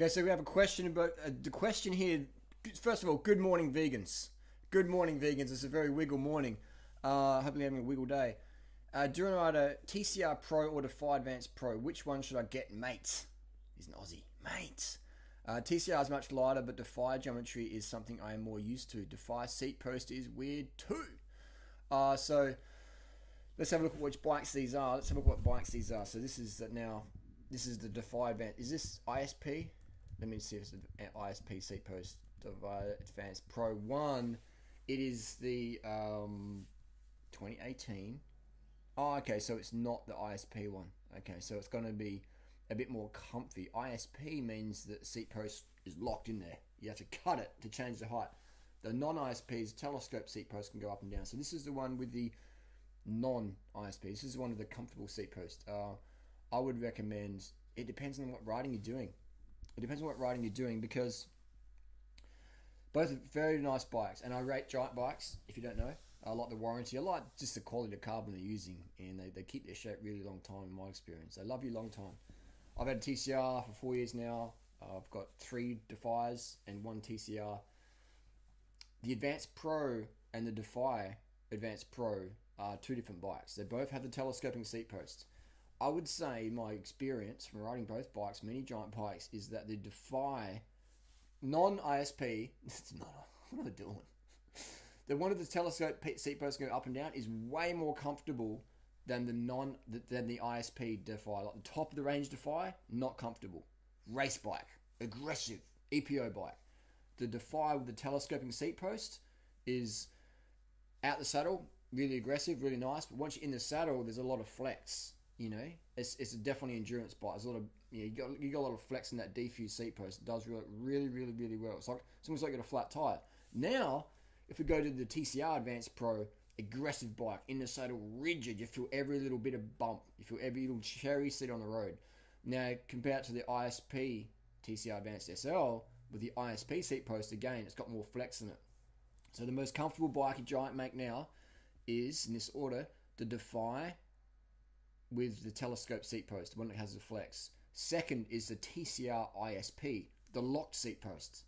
Okay, so we have a question about the question here. First of all, good morning, vegans. Good morning, vegans. It's a very wiggle morning. Hopefully, having a wiggle day. Durianrider TCR Pro or Defy Advanced Pro. Which one should I get, mate? He's an Aussie, mate. TCR is much lighter, but Defy geometry is something I am more used to. Defy seat post is weird too. So let's have a look at which bikes these are. Let's have a look at what bikes these are. So this is the Defy Advanced. Is this ISP? Let me see if it's an ISP seat post. Defy Advanced Pro 1. It is the 2018. Oh, okay, so it's not the ISP one. Okay, so it's going to be a bit more comfy. ISP means that the seat post is locked in there. You have to cut it to change the height. The non-ISPs, telescope seat posts can go up and down. So this is the one with the non-ISP. This is one of the comfortable seat posts. I would recommend, it depends on what riding you're doing. It depends on what riding you're doing, because both are very nice bikes, and I rate giant bikes, if you don't know. I like the warranty. I like just the quality of carbon they're using, and they keep their shape really long time in my experience. They love you long time. I've had a TCR for 4 years now. I've got 3 Defys and 1 TCR. The Advanced Pro and the Defy Advanced Pro are 2 different bikes. They both have the telescoping seat posts. I would say my experience from riding both bikes, many giant bikes, is that the Defy non-ISP, what am I doing? The one of the telescope seat posts going up and down is way more comfortable than the ISP Defy. Like the top of the range Defy, not comfortable. Race bike, aggressive, EPO bike. The Defy with the telescoping seat post is out the saddle, really aggressive, really nice. But once you're in the saddle, there's a lot of flex. You know, it's definitely an endurance bike. There's a lot of you got a lot of flex in that Defy seat post. It does really well. It's almost like you got a flat tire. Now, if we go to the TCR Advanced Pro, aggressive bike in the saddle, rigid. You feel every little bit of bump. You feel every little cherry seat on the road. Now, compared to the ISP TCR Advanced SL with the ISP seat post, again, it's got more flex in it. So the most comfortable bike a giant make now is, in this order, the Defy with the telescope seat post, the one that has the flex. Second is the TCR ISP, the locked seat posts.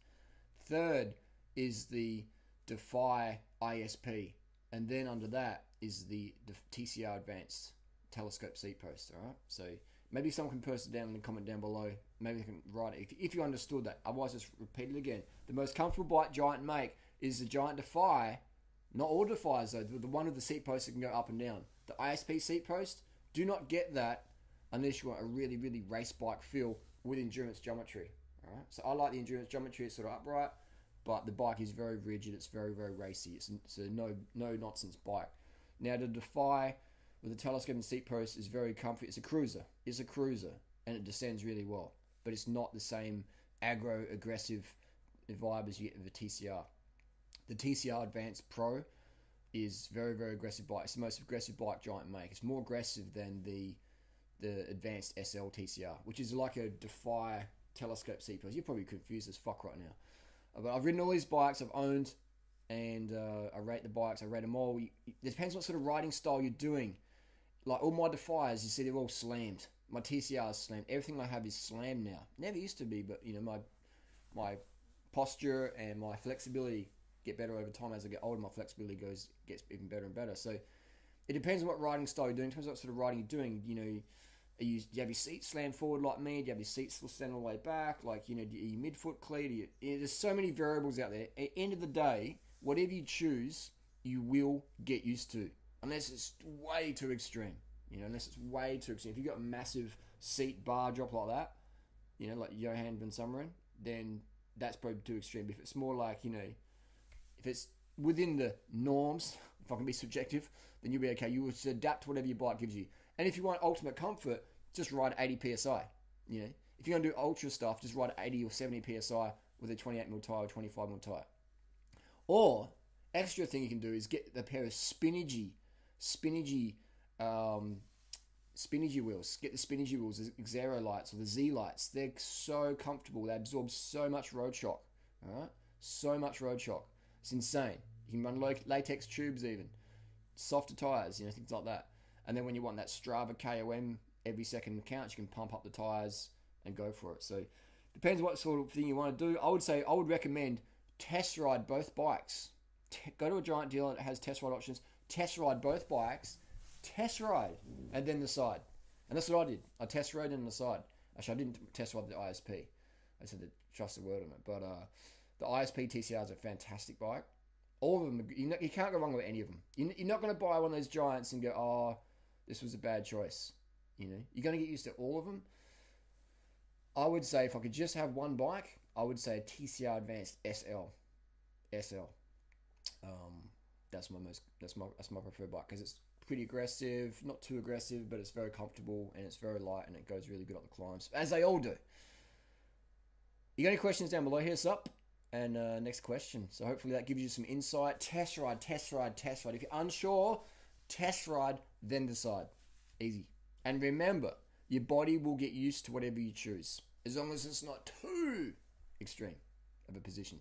Third is the Defy ISP, and then under that is the TCR Advanced telescope seat post. All right, so maybe someone can post it down in the comment down below. Maybe they can write it if you understood that. Otherwise, just repeat it again. The most comfortable bike giant make is the giant Defy. Not all Defys though. The one with the seat post that can go up and down. The ISP seat post. Do not get that unless you want a really, really race bike feel with endurance geometry. All right. So I like the endurance geometry. It's sort of upright, but the bike is very rigid. It's very, very racy. It's a no nonsense bike. Now the Defy with the telescoping seat post is very comfy. It's a cruiser, and it descends really well. But it's not the same aggro, aggressive vibe as you get with the TCR. The TCR Advanced Pro is very, very aggressive bike. It's the most aggressive bike giant make. It's more aggressive than the Advanced SL TCR, which is like a Defy telescope seat post. You're probably confused as fuck right now. But I've ridden all these bikes I've owned, and I rate the bikes. I rate them all. It depends what sort of riding style you're doing. Like all my Defys, you see they're all slammed. My TCR is slammed. Everything I have is slammed now. Never used to be, but you know my posture and my flexibility get better over time. As I get older, my flexibility gets even better and better. So it depends on what riding style you're doing. It depends on what sort of riding you're doing. You know, do you have your seats slammed forward like me? Do you have your seats still stand all the way back? Like, you know, are you midfoot cleat? There's so many variables out there. At the end of the day, whatever you choose, you will get used to. Unless it's way too extreme. You know, unless it's way too extreme. If you've got a massive seat bar drop like that, you know, like Johan van Summeren, then that's probably too extreme. If it's more like, you know, if it's within the norms, if I can be subjective, then you'll be okay. You will just adapt to whatever your bike gives you. And if you want ultimate comfort, just ride 80 psi. You know, if you're gonna do ultra stuff, just ride 80 or 70 psi with a 28mm tire or 25mm tire. Or extra thing you can do is get a pair of spinningy wheels. Get the spinningy wheels, the Xero lights or the Z lights. They're so comfortable. They absorb so much road shock. All right, so much road shock. It's insane. You can run latex tubes even. Softer tyres, you know, things like that. And then when you want that Strava KOM every second counts, you can pump up the tyres and go for it. So Depends what sort of thing you want to do. I would recommend test ride both bikes. Go to a giant dealer that has test ride options. Test ride both bikes. Test ride and then decide. And that's what I did. I test rode and decide. Actually, I didn't test ride the ISP. I said to trust the word on it. But the ISP TCR is a fantastic bike. All of them, you can't go wrong with any of them. You're not going to buy one of those giants and go, oh, this was a bad choice. You're going to get used to all of them. I would say if I could just have one bike, I would say a TCR Advanced SL. That's my preferred bike because it's pretty aggressive, not too aggressive, but it's very comfortable and it's very light and it goes really good up the climbs, as they all do. You got any questions down below? Hit us up. And next question. So hopefully that gives you some insight. Test ride. If you're unsure, test ride, then decide. Easy. And remember, your body will get used to whatever you choose, as long as it's not too extreme of a position.